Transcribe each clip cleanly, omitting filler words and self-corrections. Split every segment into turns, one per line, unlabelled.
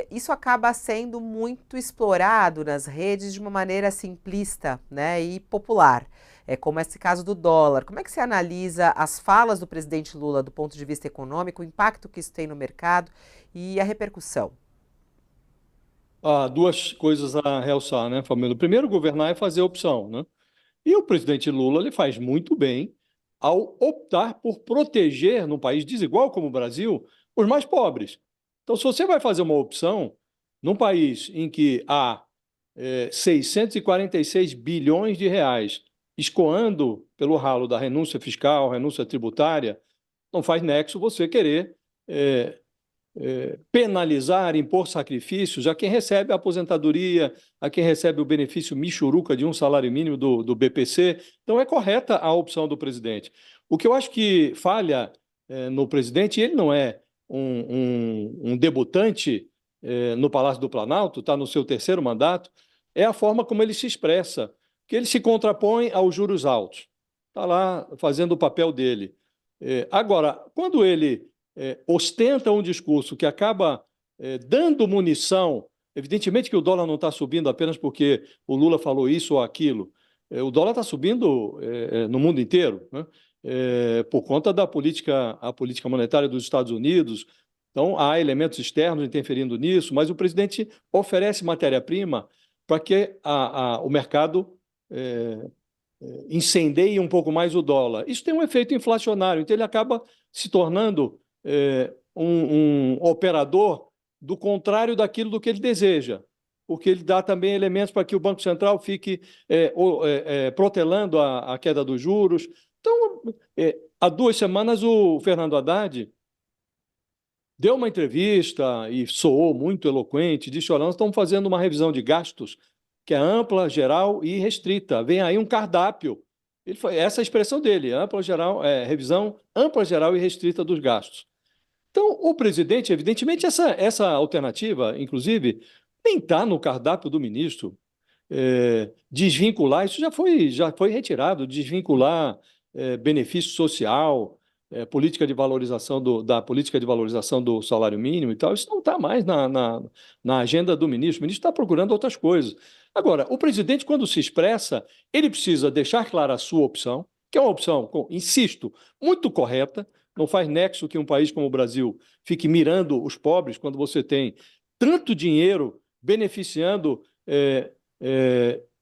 isso acaba sendo muito explorado nas redes de uma maneira simplista, né, e popular. Como esse caso do dólar. Como é que você analisa as falas do presidente Lula do ponto de vista econômico, o impacto que isso tem no mercado e a repercussão?
Há duas coisas a realçar, né, Família? Primeiro, governar é fazer opção, né? E o presidente Lula ele faz muito bem ao optar por proteger, num país desigual como o Brasil, os mais pobres. Então, se você vai fazer uma opção num país em que há 646 bilhões de reais escoando pelo ralo da renúncia fiscal, renúncia tributária, não faz nexo você querer é, penalizar, impor sacrifícios a quem recebe a aposentadoria, a quem recebe o benefício michuruca de um salário mínimo do BPC. Então, é correta a opção do presidente. O que eu acho que falha no presidente, ele não é um debutante no Palácio do Planalto, está no seu terceiro mandato, é a forma como ele se expressa, que ele se contrapõe aos juros altos. Está lá fazendo o papel dele. Agora, quando ele ostenta um discurso que acaba dando munição. Evidentemente que o dólar não está subindo apenas porque o Lula falou isso ou aquilo. O dólar está subindo no mundo inteiro, né? Por conta da a política monetária dos Estados Unidos. Então, há elementos externos interferindo nisso, mas o presidente oferece matéria-prima para que o mercado incendeie um pouco mais o dólar. Isso tem um efeito inflacionário, então ele acaba se tornando um operador do contrário daquilo do que ele deseja, porque ele dá também elementos para que o Banco Central fique protelando a queda dos juros. Então, há 2 semanas, o Fernando Haddad deu uma entrevista e soou muito eloquente, disse, olha, nós estamos fazendo uma revisão de gastos que é ampla, geral e restrita. Vem aí um cardápio. Essa é a expressão dele, ampla, geral, revisão ampla, geral e restrita dos gastos. Então, o presidente, evidentemente, essa alternativa, inclusive, nem está no cardápio do ministro. Desvincular, isso já foi retirado, desvincular benefício social, política de valorização da política de valorização do salário mínimo e tal, isso não está mais na agenda do ministro. O ministro está procurando outras coisas. Agora, o presidente, quando se expressa, ele precisa deixar clara a sua opção, que é uma opção, insisto, muito correta. Não faz nexo que um país como o Brasil fique mirando os pobres quando você tem tanto dinheiro beneficiando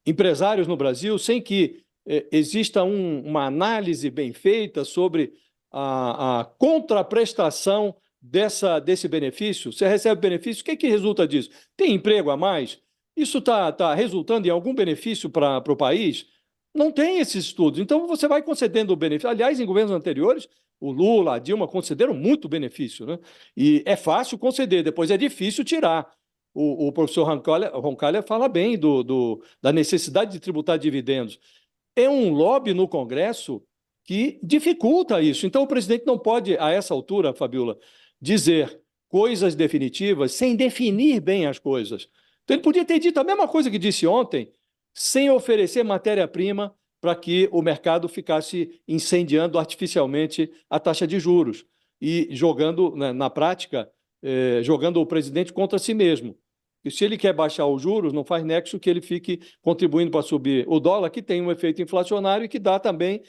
empresários no Brasil sem que exista uma análise bem feita sobre a contraprestação desse benefício. Você recebe benefício, o que resulta disso? Tem emprego a mais? Isso está resultando em algum benefício para o país? Não tem esses estudos. Então, você vai concedendo o benefício. Aliás, em governos anteriores, o Lula, a Dilma concederam muito benefício, né? E é fácil conceder, depois é difícil tirar. O professor Roncalha fala bem da necessidade de tributar dividendos. É um lobby no Congresso que dificulta isso. Então, o presidente não pode, a essa altura, Fabiola, dizer coisas definitivas sem definir bem as coisas. Então, ele podia ter dito a mesma coisa que disse ontem, sem oferecer matéria-prima para que o mercado ficasse incendiando artificialmente a taxa de juros e jogando, né, na prática, jogando o presidente contra si mesmo. E se ele quer baixar os juros, não faz nexo que ele fique contribuindo para subir o dólar, que tem um efeito inflacionário e que dá também,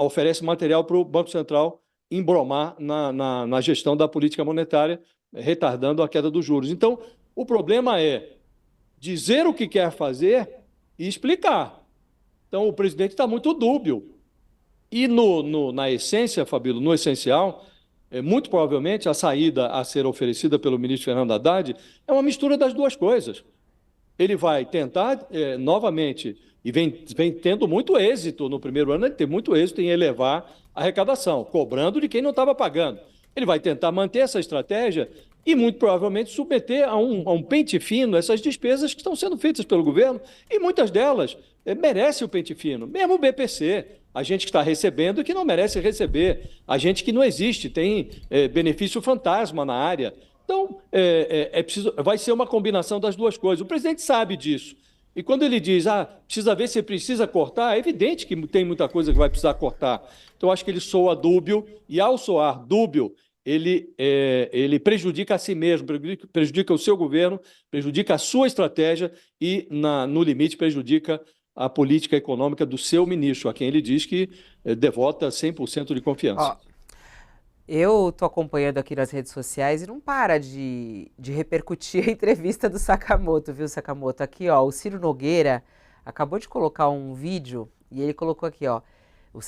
oferece material para o Banco Central embromar na gestão da política monetária, retardando a queda dos juros. Então, o problema é dizer o que quer fazer e explicar. Então, o presidente está muito dúbio. E na essência, Fabíola, no essencial, muito provavelmente a saída a ser oferecida pelo ministro Fernando Haddad é uma mistura das duas coisas. Ele vai tentar novamente, e vem tendo muito êxito no primeiro ano, ele tem muito êxito em elevar a arrecadação, cobrando de quem não estava pagando. Ele vai tentar manter essa estratégia e, muito provavelmente, submeter a um pente fino essas despesas que estão sendo feitas pelo governo, e muitas delas merecem o pente fino, mesmo o BPC. A gente que está recebendo e que não merece receber, a gente que não existe, tem benefício fantasma na área. Então, vai ser uma combinação das duas coisas. O presidente sabe disso. E quando ele diz, precisa ver se precisa cortar, é evidente que tem muita coisa que vai precisar cortar. Então, acho que ele soa dúbio, e ao soar dúbio, ele prejudica a si mesmo, prejudica o seu governo, prejudica a sua estratégia e, no limite, prejudica a política econômica do seu ministro, a quem ele diz que devota 100% de confiança.
Ó, eu tô acompanhando aqui nas redes sociais e não para de repercutir a entrevista do Sakamoto, viu, Sakamoto? Aqui, ó, o Ciro Nogueira acabou de colocar um vídeo e ele colocou aqui, ó,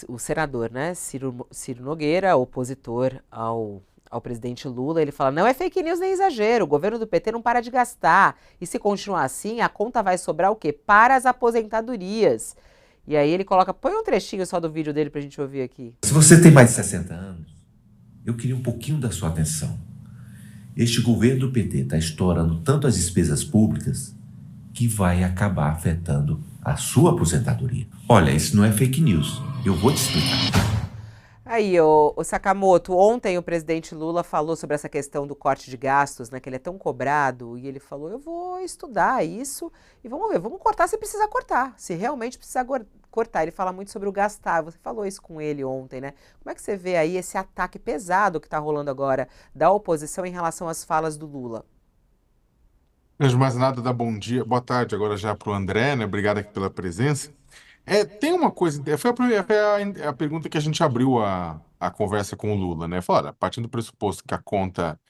o senador, né, Ciro Nogueira, opositor ao presidente Lula, ele fala, não é fake news nem exagero, o governo do PT não para de gastar, e se continuar assim, a conta vai sobrar o quê? Para as aposentadorias. E aí ele coloca, põe um trechinho só do vídeo dele pra gente ouvir aqui.
Se você tem mais de 60 anos, eu queria um pouquinho da sua atenção. Este governo do PT está estourando tanto as despesas públicas que vai acabar afetando a sua aposentadoria. Olha, isso não é fake news. Eu vou te explicar.
Aí, o Sakamoto, ontem o presidente Lula falou sobre essa questão do corte de gastos, né, que ele é tão cobrado, e ele falou, eu vou estudar isso e vamos ver, vamos cortar se precisar cortar, se realmente precisar cortar. Ele fala muito sobre o gastar, você falou isso com ele ontem, né? Como é que você vê aí esse ataque pesado que está rolando agora da oposição em relação às falas do Lula?
Antes de mais nada, dá bom dia, boa tarde agora já para o André, né? Obrigado aqui pela presença. Tem uma coisa, foi a pergunta que a gente abriu a conversa com o Lula, né? Falou, olha, partindo do pressuposto que a conta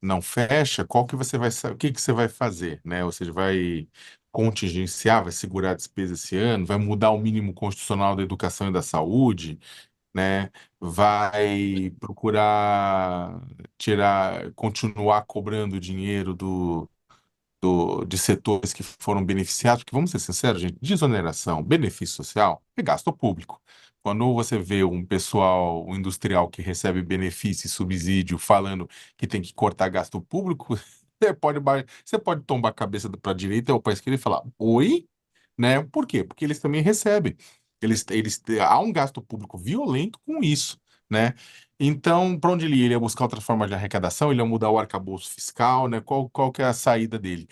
não fecha, qual que você vai, o que que você vai fazer, né? Ou seja, vai contingenciar, vai segurar a despesa esse ano, vai mudar o mínimo constitucional da educação e da saúde, né? Vai procurar continuar cobrando dinheiro de setores que foram beneficiados, porque vamos ser sinceros, gente, desoneração, benefício social é gasto público. Quando você vê um pessoal, um industrial que recebe benefício e subsídio falando que tem que cortar gasto público, você pode tombar a cabeça para a direita ou para a esquerda e falar, oi? Né? Por quê? Porque eles também recebem. Há um gasto público violento com isso, né? Então, para onde ele ia? Ele ia buscar outra forma de arrecadação, ele ia mudar o arcabouço fiscal, né? Qual que é a saída dele?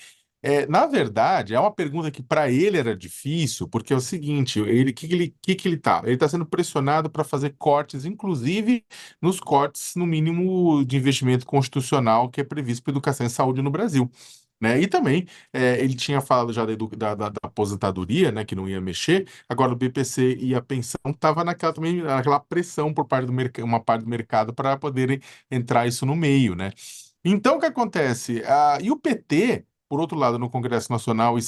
Na verdade, é uma pergunta que para ele era difícil, porque é o seguinte, que ele tá? Ele está sendo pressionado para fazer cortes, inclusive nos cortes no mínimo de investimento constitucional que é previsto para educação e saúde no Brasil. Né? E também ele tinha falado já da aposentadoria, né, que não ia mexer, agora o BPC e a pensão estava naquela pressão por parte uma parte do mercado para poderem entrar isso no meio, né? Então, o que acontece? E o PT, por outro lado, no Congresso Nacional e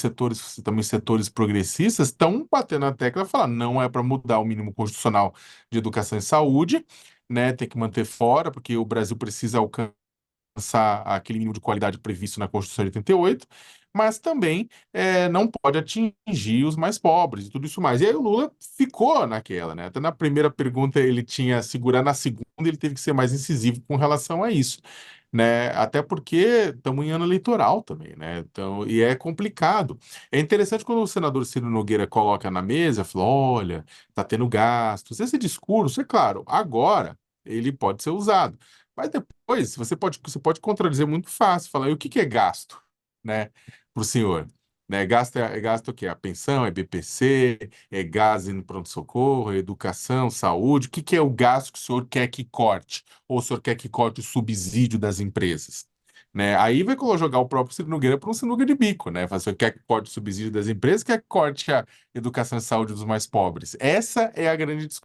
também setores progressistas estão batendo na tecla e falando não é para mudar o mínimo constitucional de educação e saúde, né? Tem que manter fora, porque o Brasil precisa alcançar aquele mínimo de qualidade previsto na Constituição de 88, mas também não pode atingir os mais pobres e tudo isso mais. E aí o Lula ficou naquela, né? Até na primeira pergunta ele tinha segurar, na segunda ele teve que ser mais incisivo com relação a isso. Né? Até porque estamos em ano eleitoral também, né? Então, e é complicado. É interessante quando o senador Ciro Nogueira coloca na mesa, fala, olha, está tendo gastos. Esse discurso, é claro, agora ele pode ser usado. Mas depois você pode contradizer muito fácil, falar, e o que que é gasto, né, para o senhor? Né, gasto o quê? A pensão, é BPC, é gás no pronto-socorro, é educação, saúde. O que que é o gasto que o senhor quer que corte? Ou o senhor quer que corte o subsídio das empresas? Né? Aí vai jogar o próprio Ciro Nogueira para um sinuca de bico, né? Fazer, quer que corte o subsídio das empresas, quer que corte a educação e saúde dos mais pobres. Essa é a grande discussão.